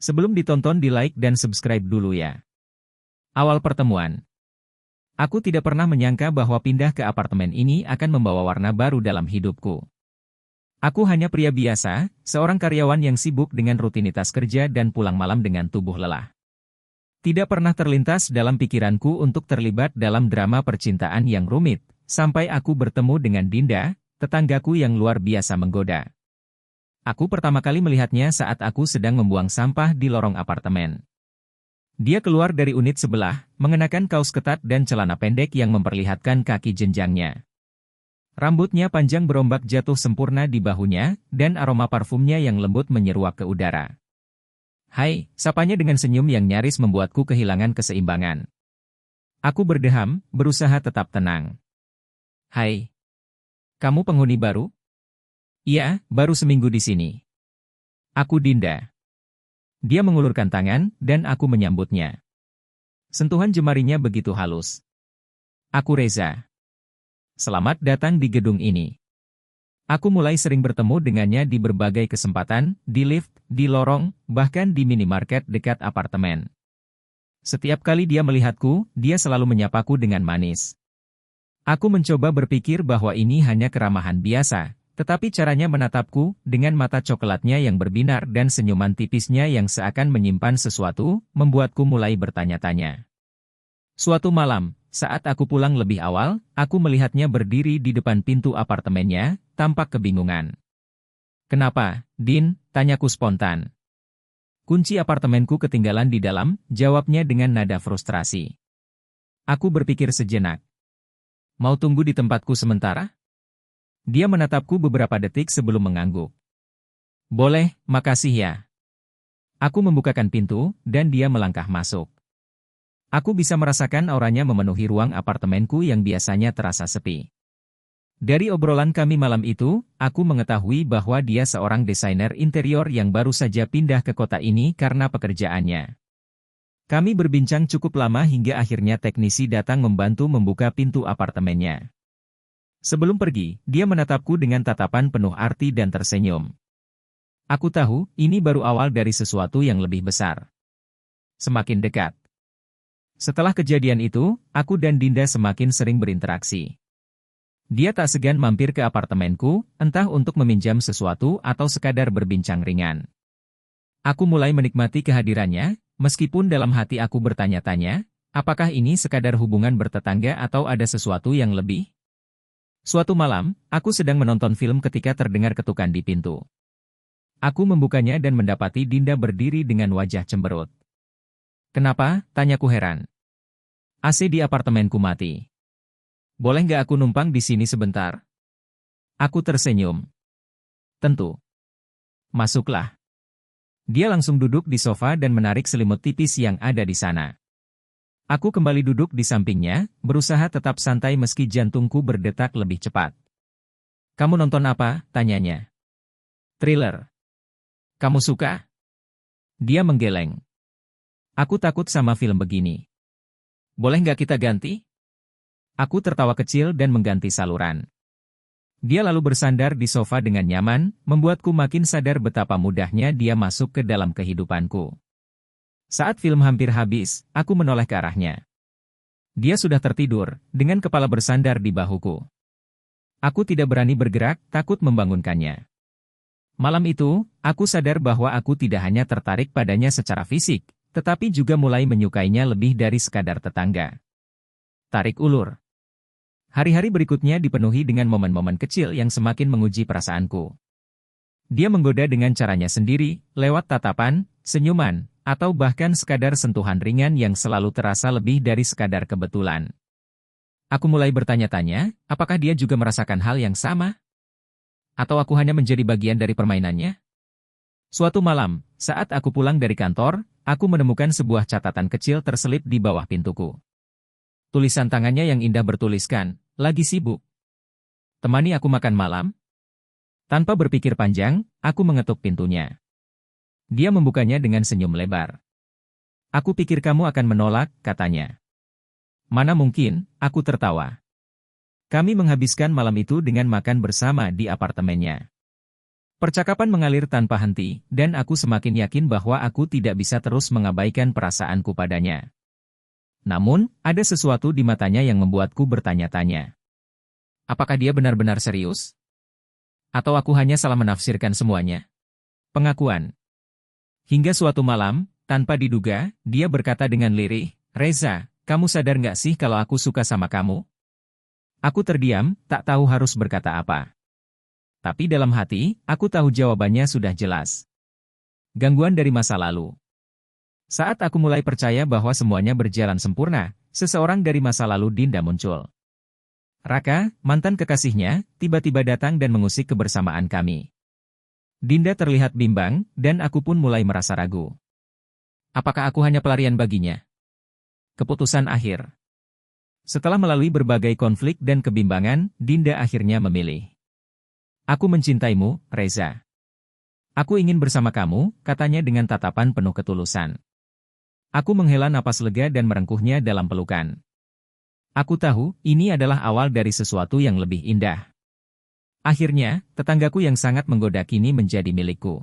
Sebelum ditonton di-like dan subscribe dulu ya. Awal pertemuan. Aku tidak pernah menyangka bahwa pindah ke apartemen ini akan membawa warna baru dalam hidupku. Aku hanya pria biasa, seorang karyawan yang sibuk dengan rutinitas kerja dan pulang malam dengan tubuh lelah. Tidak pernah terlintas dalam pikiranku untuk terlibat dalam drama percintaan yang rumit, sampai aku bertemu dengan Dinda, tetanggaku yang luar biasa menggoda. Aku pertama kali melihatnya saat aku sedang membuang sampah di lorong apartemen. Dia keluar dari unit sebelah, mengenakan kaos ketat dan celana pendek yang memperlihatkan kaki jenjangnya. Rambutnya panjang berombak jatuh sempurna di bahunya, dan aroma parfumnya yang lembut menyeruak ke udara. "Hai," sapanya dengan senyum yang nyaris membuatku kehilangan keseimbangan. Aku berdeham, berusaha tetap tenang. "Hai, kamu penghuni baru?" "Iya, baru seminggu di sini." "Aku Dinda." Dia mengulurkan tangan, dan aku menyambutnya. Sentuhan jemarinya begitu halus. "Aku Reza. Selamat datang di gedung ini." Aku mulai sering bertemu dengannya di berbagai kesempatan, di lift, di lorong, bahkan di minimarket dekat apartemen. Setiap kali dia melihatku, dia selalu menyapaku dengan manis. Aku mencoba berpikir bahwa ini hanya keramahan biasa, tetapi caranya menatapku, dengan mata coklatnya yang berbinar dan senyuman tipisnya yang seakan menyimpan sesuatu, membuatku mulai bertanya-tanya. Suatu malam, saat aku pulang lebih awal, aku melihatnya berdiri di depan pintu apartemennya, tampak kebingungan. "Kenapa, Din?" tanyaku spontan. "Kunci apartemenku ketinggalan di dalam," jawabnya dengan nada frustrasi. Aku berpikir sejenak. "Mau tunggu di tempatku sementara?" Dia menatapku beberapa detik sebelum mengangguk. "Boleh, makasih ya." Aku membukakan pintu, dan dia melangkah masuk. Aku bisa merasakan auranya memenuhi ruang apartemenku yang biasanya terasa sepi. Dari obrolan kami malam itu, aku mengetahui bahwa dia seorang desainer interior yang baru saja pindah ke kota ini karena pekerjaannya. Kami berbincang cukup lama hingga akhirnya teknisi datang membantu membuka pintu apartemennya. Sebelum pergi, dia menatapku dengan tatapan penuh arti dan tersenyum. Aku tahu, ini baru awal dari sesuatu yang lebih besar. Semakin dekat. Setelah kejadian itu, aku dan Dinda semakin sering berinteraksi. Dia tak segan mampir ke apartemenku, entah untuk meminjam sesuatu atau sekadar berbincang ringan. Aku mulai menikmati kehadirannya, meskipun dalam hati aku bertanya-tanya, apakah ini sekadar hubungan bertetangga atau ada sesuatu yang lebih? Suatu malam, aku sedang menonton film ketika terdengar ketukan di pintu. Aku membukanya dan mendapati Dinda berdiri dengan wajah cemberut. "Kenapa?" tanyaku heran. "AC di apartemenku mati. Boleh nggak aku numpang di sini sebentar?" Aku tersenyum. "Tentu. Masuklah." Dia langsung duduk di sofa dan menarik selimut tipis yang ada di sana. Aku kembali duduk di sampingnya, berusaha tetap santai meski jantungku berdetak lebih cepat. "Kamu nonton apa?" tanyanya. "Thriller. Kamu suka?" Dia menggeleng. "Aku takut sama film begini. Boleh nggak kita ganti?" Aku tertawa kecil dan mengganti saluran. Dia lalu bersandar di sofa dengan nyaman, membuatku makin sadar betapa mudahnya dia masuk ke dalam kehidupanku. Saat film hampir habis, aku menoleh ke arahnya. Dia sudah tertidur, dengan kepala bersandar di bahuku. Aku tidak berani bergerak, takut membangunkannya. Malam itu, aku sadar bahwa aku tidak hanya tertarik padanya secara fisik, tetapi juga mulai menyukainya lebih dari sekadar tetangga. Tarik ulur. Hari-hari berikutnya dipenuhi dengan momen-momen kecil yang semakin menguji perasaanku. Dia menggoda dengan caranya sendiri, lewat tatapan, senyuman, atau bahkan sekadar sentuhan ringan yang selalu terasa lebih dari sekadar kebetulan. Aku mulai bertanya-tanya, apakah dia juga merasakan hal yang sama? Atau aku hanya menjadi bagian dari permainannya? Suatu malam, saat aku pulang dari kantor, aku menemukan sebuah catatan kecil terselip di bawah pintuku. Tulisan tangannya yang indah bertuliskan, "Lagi sibuk. Temani aku makan malam?" Tanpa berpikir panjang, aku mengetuk pintunya. Dia membukanya dengan senyum lebar. "Aku pikir kamu akan menolak," katanya. "Mana mungkin," aku tertawa. Kami menghabiskan malam itu dengan makan bersama di apartemennya. Percakapan mengalir tanpa henti, dan aku semakin yakin bahwa aku tidak bisa terus mengabaikan perasaanku padanya. Namun, ada sesuatu di matanya yang membuatku bertanya-tanya. Apakah dia benar-benar serius? Atau aku hanya salah menafsirkan semuanya? Pengakuan. Hingga suatu malam, tanpa diduga, dia berkata dengan lirih, "Reza, kamu sadar nggak sih kalau aku suka sama kamu?" Aku terdiam, tak tahu harus berkata apa. Tapi dalam hati, aku tahu jawabannya sudah jelas. Gangguan dari masa lalu. Saat aku mulai percaya bahwa semuanya berjalan sempurna, seseorang dari masa lalu Dinda muncul. Raka, mantan kekasihnya, tiba-tiba datang dan mengusik kebersamaan kami. Dinda terlihat bimbang, dan aku pun mulai merasa ragu. Apakah aku hanya pelarian baginya? Keputusan akhir. Setelah melalui berbagai konflik dan kebimbangan, Dinda akhirnya memilih. Aku mencintaimu, Reza. Aku ingin bersama kamu, katanya dengan tatapan penuh ketulusan. Aku menghela napas lega dan merengkuhnya dalam pelukan. Aku tahu, ini adalah awal dari sesuatu yang lebih indah. Akhirnya, tetanggaku yang sangat menggoda kini menjadi milikku.